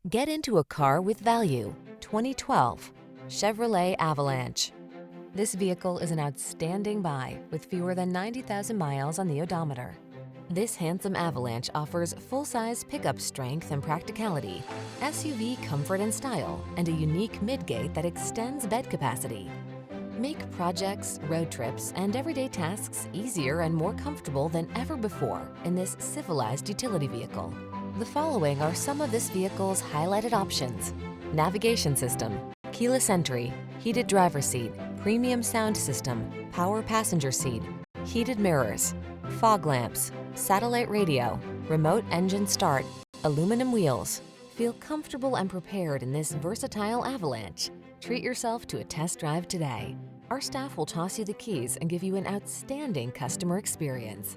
Get into a car with value. 2012 Chevrolet Avalanche. This vehicle is an outstanding buy with fewer than 90,000 miles on the odometer. This handsome Avalanche offers full-size pickup strength and practicality, SUV comfort and style, and a unique midgate that extends bed capacity. Make projects, road trips, and everyday tasks easier and more comfortable than ever before in this civilized utility vehicle. The following are some of this vehicle's highlighted options: navigation system, keyless entry, heated driver's seat, premium sound system, power passenger seat, heated mirrors, fog lamps, satellite radio, remote engine start, aluminum wheels. Feel comfortable and prepared in this versatile Avalanche. Treat yourself to a test drive today. Our staff will toss you the keys and give you an outstanding customer experience.